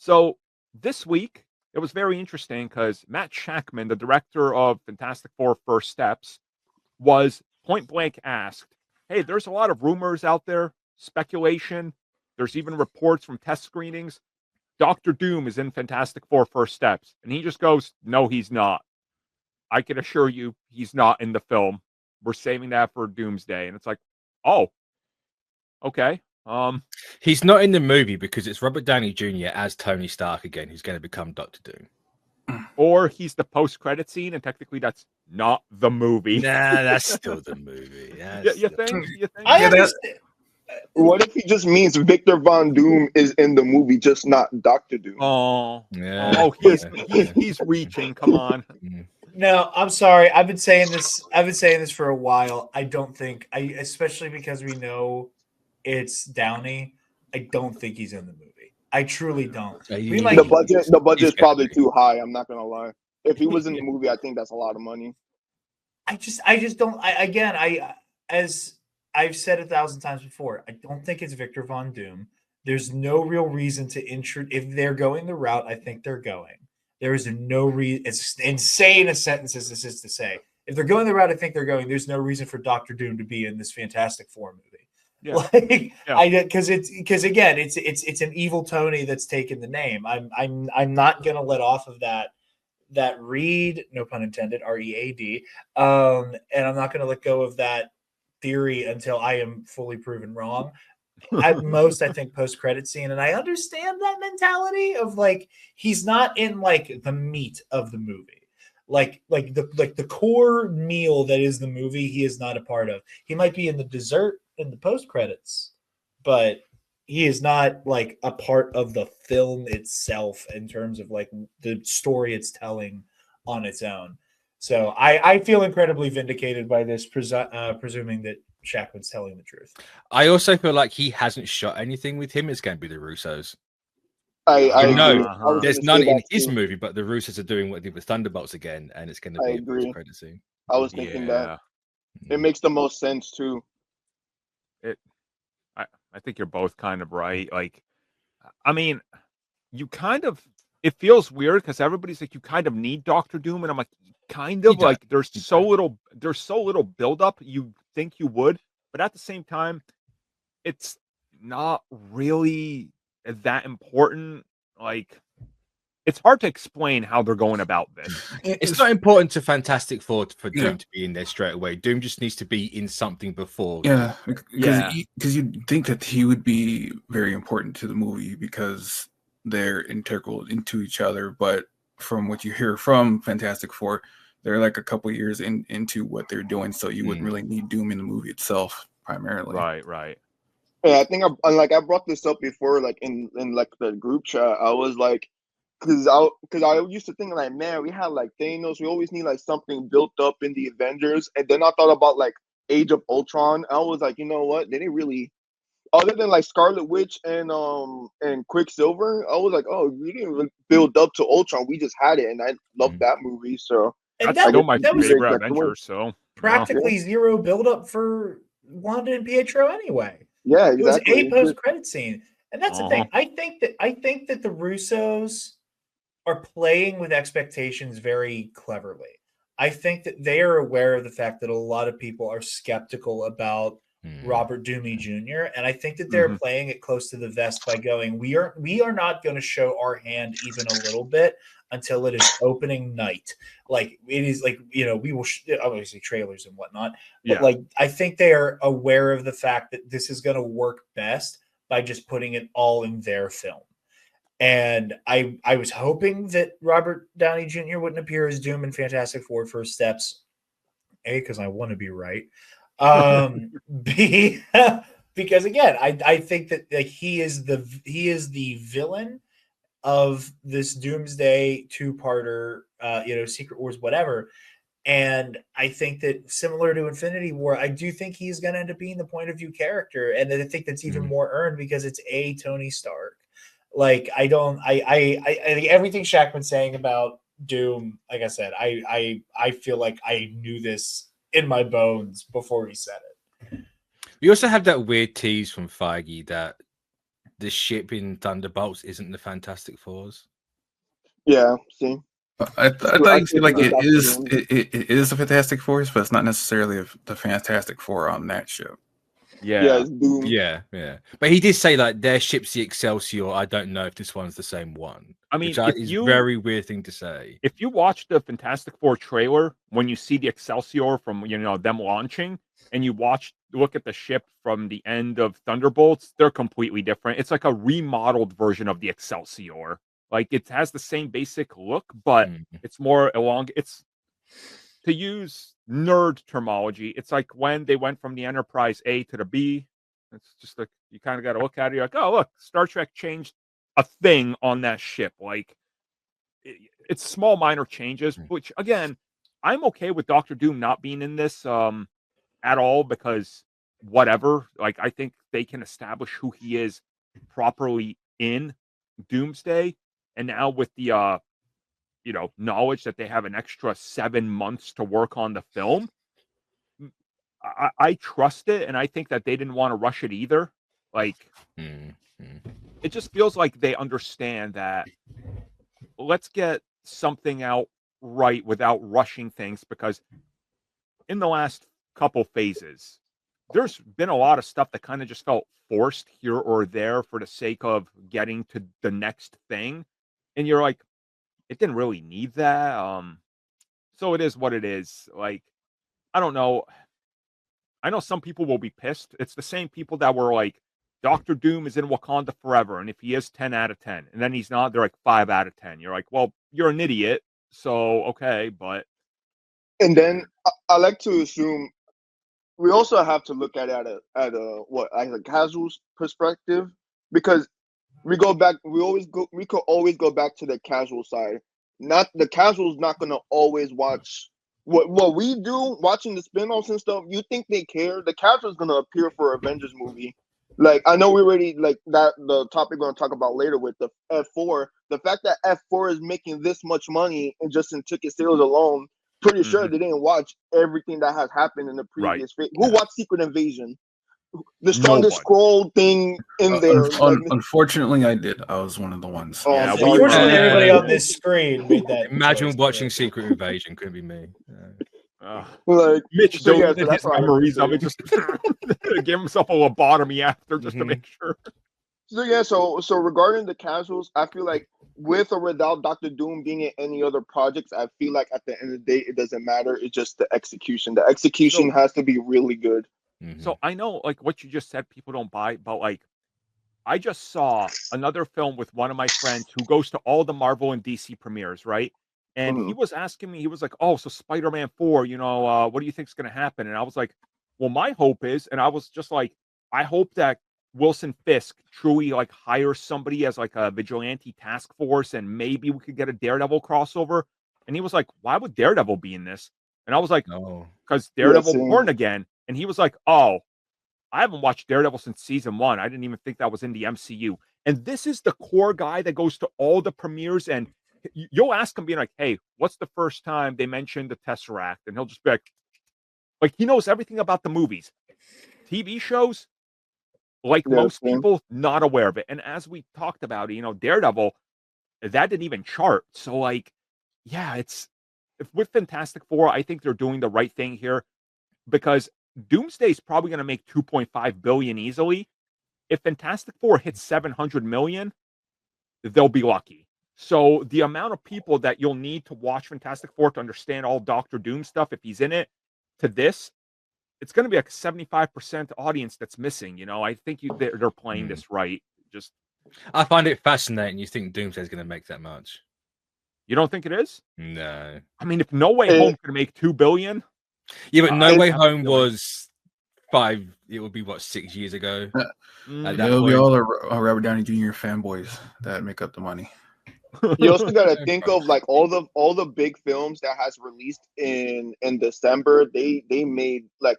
So this week it was very interesting because Matt Shackman, the director of Fantastic Four: First Steps, was point blank asked, "Hey, there's a lot of rumors out there, speculation. There's even reports from test screenings. Doctor Doom is in Fantastic Four: First Steps," and he just goes, "No, he's not. I can assure you, he's not in the film. We're saving that for Doomsday." And it's like, oh, okay. He's not in the movie because it's Robert Downey Jr. as Tony Stark again, who's going to become Doctor Doom. Or he's the post-credit scene, and technically that's not the movie. Nah, that's still the movie. You think? I understand. What if he just means Victor Von Doom is in the movie, just not Doctor Doom? Oh, yeah. Oh, he's reaching. Come on. No, I'm sorry. I've been saying this for a while. I don't think especially because we know it's Downey. I don't think he's in the movie. I truly don't. The budget is probably too high. I'm not gonna lie. If he was in the movie, I think that's a lot of money. I just don't. As I've said 1,000 times before, I don't think it's Victor Von Doom. There's no real reason to if they're going the route I think they're going. There is no reason. It's insane a sentence as this is to say. If they're going the route I think they're going, there's no reason for Doctor Doom to be in this Fantastic Four movie. Yeah. Because again, it's an evil Tony that's taken the name. I'm not gonna let off of that read, no pun intended, READ, and I'm not gonna let go of that theory until I am fully proven wrong. At most, I think post-credit scene, and I understand that mentality of like he's not in like the meat of the movie, like the core meal that is the movie. He is not a part of. He might be in the dessert in the post-credits, but he is not like a part of the film itself in terms of like the story it's telling on its own. So I feel incredibly vindicated by this, presuming that Shackman's telling the truth. I also feel like he hasn't shot anything with him. It's going to be the Russos. I know there's none in his movie, but the Russos are doing what they did with Thunderbolts again, and it's going to be a post-credit scene. I was thinking that it makes the most sense too. I think you're both kind of right. Like, I mean, you kind of. It feels weird because everybody's like, you kind of need Doctor Doom, and I'm like, kind of like there's so little buildup. You think you would, but at the same time, it's not really that important. Like, it's hard to explain how they're going about this. It's not important to Fantastic Four for Doom to be in there straight away. Doom just needs to be in something before. Yeah, because you'd think that he would be very important to the movie because they're integral into each other. But from what you hear from Fantastic Four, they're like a couple years into what they're doing, so you wouldn't really need Doom in the movie itself primarily. Right. Yeah, I think I brought this up before, like in like the group chat. I was like, because I used to think like, man, we had like Thanos. We always need like something built up in the Avengers, and then I thought about like Age of Ultron. I was like, you know what? They didn't really, other than like Scarlet Witch and Quicksilver. I was like, oh, we didn't really build up to Ultron. We just had it, and I loved that movie. So and that's still my favorite Avengers. So practically zero build up for Wanda and Pietro anyway. Yeah, exactly. It was a post-credit scene, and that's the thing. I think that the Russos are playing with expectations very cleverly. I think that they are aware of the fact that a lot of people are skeptical about Robert Downey Jr. And I think that they're playing it close to the vest by going, we are not going to show our hand even a little bit until it is opening night. Like it is like, we will obviously trailers and whatnot, but like, I think they are aware of the fact that this is going to work best by just putting it all in their film. And I was hoping that Robert Downey Jr. wouldn't appear as Doom in Fantastic Four: First Steps. A, because I want to be right. B, because again, I think that like he is the villain of this Doomsday two-parter, Secret Wars, whatever. And I think that similar to Infinity War, I do think he's going to end up being the point of view character, and I think that's even more earned because it's a Tony Stark. Like I think everything Shackman's saying about Doom, like I said, I feel like I knew this in my bones before he said it. We also have that weird tease from Feige that the ship in Thunderbolts isn't the Fantastic Fours. Yeah, see. I thought you said like it it is the Fantastic Four, but it's not necessarily the Fantastic Four on that ship. Yeah, it's Doom. Yeah. But he did say like their ship's the Excelsior. I don't know if this one's the same one. I mean, it's a very weird thing to say. If you watch the Fantastic Four trailer, when you see the Excelsior from them launching, and you look at the ship from the end of Thunderbolts, they're completely different. It's like a remodeled version of the Excelsior. Like it has the same basic look, but it's more It's, to use nerd terminology, it's like when they went from the Enterprise A to the B. It's just like you kind of got to look at it. You're like, oh look, Star Trek changed a thing on that ship. Like it's small minor changes, which again, I'm okay with Doctor Doom not being in this at all, because whatever. Like I think they can establish who he is properly in Doomsday. And now with the knowledge that they have an extra 7 months to work on the film, I trust it, and I think that they didn't want to rush it either. Like, it just feels like they understand that let's get something out right without rushing things, because in the last couple phases, there's been a lot of stuff that kind of just felt forced here or there for the sake of getting to the next thing. And you're like, it didn't really need that. So it is what it is. Like, I don't know. I know some people will be pissed. It's the same people that were like, Doctor Doom is in Wakanda forever, and if he is 10 out of 10, and then he's not, they're like 5 out of 10. You're like, well, you're an idiot. So, okay, but. And then I like to assume we also have to look at it at a casual perspective, because we could always go back to the casual side. Not the casual's not gonna always watch what we do, watching the spin-offs and stuff. You think they care? The casual's gonna appear for Avengers movie. Like, I know we already like that the topic we're gonna talk about later with the F4. The fact that F4 is making this much money and just in ticket sales alone, pretty sure they didn't watch everything that has happened in the previous phase. Who watched Secret Invasion? The strongest scroll thing in there. Unfortunately, I did. I was one of the ones. Unfortunately, everybody on this screen made that. Imagine watching Secret Invasion. Could be me. Like Mitch donated his memories of it, just give himself a lobotomy after, just to make sure. So regarding the casuals, I feel like with or without Doctor Doom being in any other projects, I feel like at the end of the day, it doesn't matter. It's just the execution. The execution has to be really good. So I know, like, what you just said, people don't buy, but like, I just saw another film with one of my friends who goes to all the Marvel and DC premieres, right? And he was asking me, he was like, oh, so Spider-Man 4, what do you think is going to happen? And I was like, well, my hope is, and I was just like, I hope that Wilson Fisk truly like hires somebody as like a vigilante task force, and maybe we could get a Daredevil crossover. And he was like, why would Daredevil be in this? And I was like, because Daredevil Born Again. And he was like, oh, I haven't watched Daredevil since season 1. I didn't even think that was in the MCU. And this is the core guy that goes to all the premieres, and you'll ask him being like, hey, what's the first time they mentioned the Tesseract? And he'll just be like he knows everything about the movies. TV shows, like most people, not aware of it. And as we talked about, Daredevil, that didn't even chart. So like, with Fantastic Four, I think they're doing the right thing here, because Doomsday is probably going to make 2.5 billion easily. If Fantastic Four hits 700 million, they'll be lucky. So the amount of people that you'll need to watch Fantastic Four to understand all Doctor Doom stuff, if he's in it, to this, it's going to be like a 75% audience that's missing. I think they're playing this right. Just, I find it fascinating. You think Doomsday is going to make that much? You don't think it is? No. I mean, if No Way Home could make 2 billion. Yeah, but No Way Home was 5. It would be 6 years ago. It'll be all the Robert Downey Jr. fanboys that make up the money. You also gotta think of like all the big films that has released in December. They made like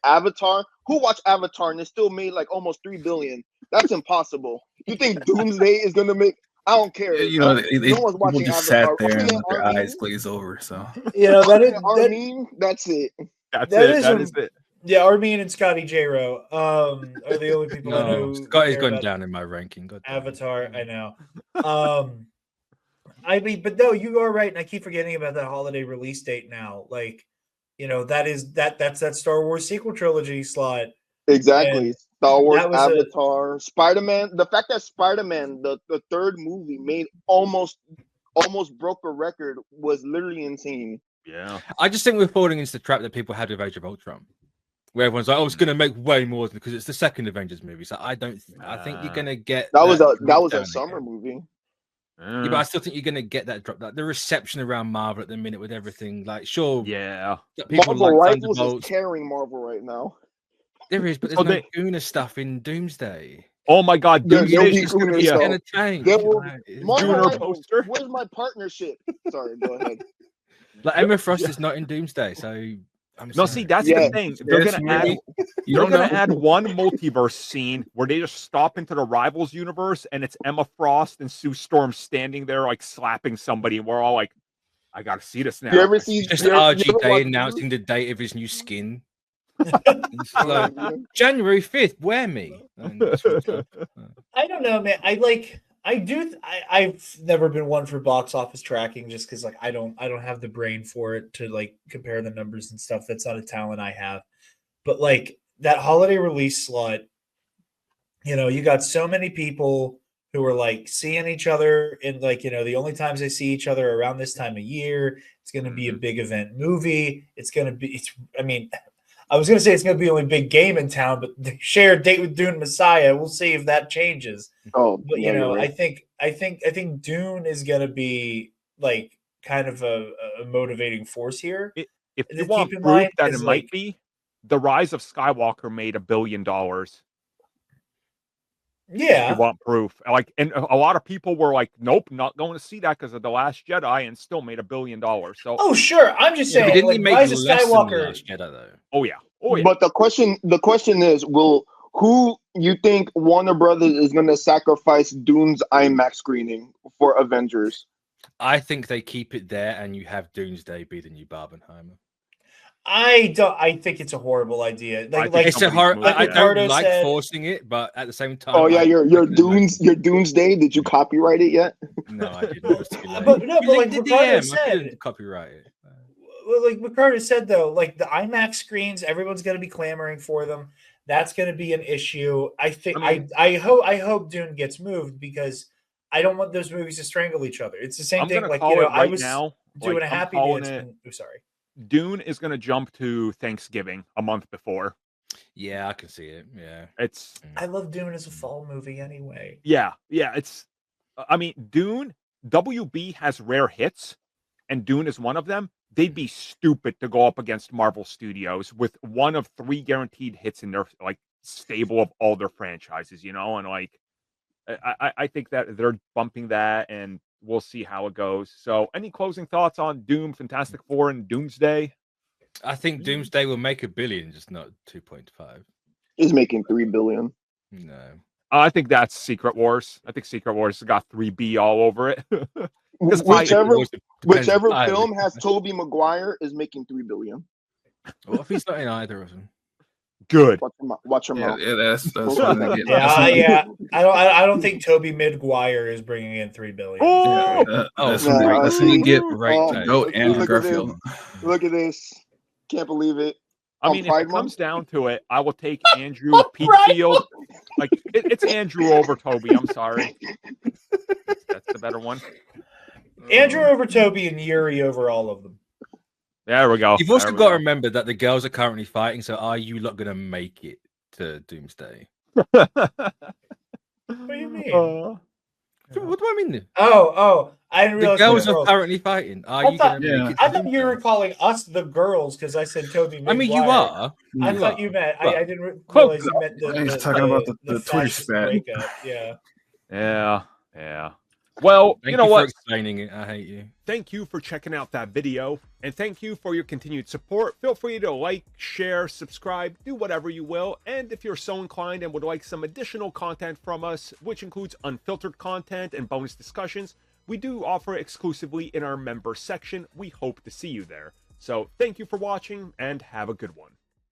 Avatar. Who watched Avatar and it still made like almost 3 billion? That's impossible. You think Doomsday is gonna make? I don't care. No one's watching just Avatar. Sat there and let their eyes glaze over. So that's it. That is it. Yeah, Armin and Scotty J-Ro are the only people I know. No, who Scotty's care gone about down in my ranking. God damn it. Avatar. I know. I mean, but no, you are right, and I keep forgetting about that holiday release date now. Like, that's that Star Wars sequel trilogy slot. Exactly. And Star Wars, that was Avatar, Spider-Man. The fact that Spider-Man, the third movie, made almost broke a record was literally insane. Yeah. I just think we're falling into the trap that people had with Age of Ultron, where everyone's like, "Oh, it's going to make way more because it's the second Avengers movie." So I think you're going to get That was a down summer again. movie. Yeah, but I still think you're going to get that drop. Like, the reception around Marvel at the minute with everything, like, sure, Yeah. people Marvel like Rivals is Thunderbolts. carrying Marvel right now. There is, but there's no Gooner stuff in Doomsday. Oh my God, There'll Doomsday be is going to Gooner be stuff. a Gonna change. There will- Like, it's Marvel Gooner not- Rivals, poster. Where's my partnership? Sorry, go ahead. Like Emma Frost is not in Doomsday, so I'm No, sorry. see, that's Yeah. the thing. They're Yes, going to add. You They're don't going to know. add one multiverse scene where they just stop into the Rivals universe, and it's Emma Frost and Sue Storm standing there like slapping somebody, and we're all like, "I got to see this now." You ever see? Just you ever RG Day watch announcing the date of his new skin. It's like, January 5th, wear me. And that's what's up. I don't know, man. I've never been one for box office tracking just because like I don't have the brain for it to like compare the numbers and stuff. That's not a talent I have. But like that holiday release slot, you got so many people who are like seeing each other and like, the only times they see each other around this time of year. It's gonna be a big event movie. I mean, I was going to say it's going to be the only big game in town, but they share a date with Dune Messiah. We'll see if that changes. Oh, But yeah, you're right. I think Dune is going to be like kind of a motivating force here. If And you then want keep in proof mind that is, it might like- be, The Rise of Skywalker made $1 billion. If Yeah. you want proof, and a lot of people were like, "Nope, not going to see that because of The Last Jedi," and still made $1 billion. So, Oh, sure. I'm just Yeah, but saying, didn't like he make Rise of less than The Skywalker. Last Jedi, though? oh yeah. But the question is, who you think Warner Brothers is going to sacrifice Dune's IMAX screening for Avengers? I think they keep it there, and you have Doomsday be the new Barbenheimer. I think it's a horrible idea. I Like think It's a somebody's hard. moved I it. don't Ricardo like said- forcing it, but at the same time, Oh yeah, your I can Dunes, your Doomsday. Did you copyright it yet? imagine- No, I didn't. It was too late. But no, You but like linked the Ricardo DM. I said, couldn't copyright it. well, like Ricardo said though, like the IMAX screens, everyone's going to be clamoring for them. That's going to be an issue. I think. I hope Dune gets moved because I don't want those movies to strangle each other. It's the same I'm thing. gonna Like call it I right was now. doing a I'm happy calling dance. it. Oh, sorry. Dune is going to jump to Thanksgiving a month before. Yeah, I can see it. Yeah, It's I love Dune as a fall movie anyway. yeah. It's. I mean, Dune. WB has rare hits, and Dune is one of them. They'd be stupid to go up against Marvel Studios with one of 3 guaranteed hits in their like stable of all their franchises. And like, I think that they're bumping that, and we'll see how it goes. So, any closing thoughts on Doom, Fantastic Four, and Doomsday? I think Doomsday will make $1 billion, just not 2.5. Is making $3 billion. No, I think that's Secret Wars. I think Secret Wars has got 3B all over it. Because Whichever film has Tobey Maguire is making $3 billion. What if he's not in either of them? Good. Watch him out. Yeah, that's what they get. Yeah. I don't think Toby Maguire is bringing in $3 billion. Oh, That's Yeah, what you get. Great Oh, take. Go look Andrew at Garfield. Look at this. Can't believe it. I On mean, if Pride it comes Month? down to it, I will take Andrew Peakfield. Like it's Andrew over Toby. I'm sorry. That's the better one. Andrew over Toby and Yuri over all of them. There we go. You've also There we got to go. remember that the girls are currently fighting. So, are you not going to make it to Doomsday? What do you mean? What do I mean? Oh, I didn't The realize girls the are currently fighting. Are I you thought- going to make it? I to thought you were Doomsday? calling us the girls because I said Toby. I mean, you Maguire. are. I You thought are. you meant. But- I didn't realize you meant the. He's talking about the Twitter fascist spat. breakup. Yeah. Yeah. Well, Thank you know for what? explaining it. I hate you. Thank you for checking out that video, and thank you for your continued support. Feel free to like, share, subscribe, do whatever you will. And if you're so inclined and would like some additional content from us, which includes unfiltered content and bonus discussions, we do offer exclusively in our member section. We hope to see you there. So thank you for watching, and have a good one.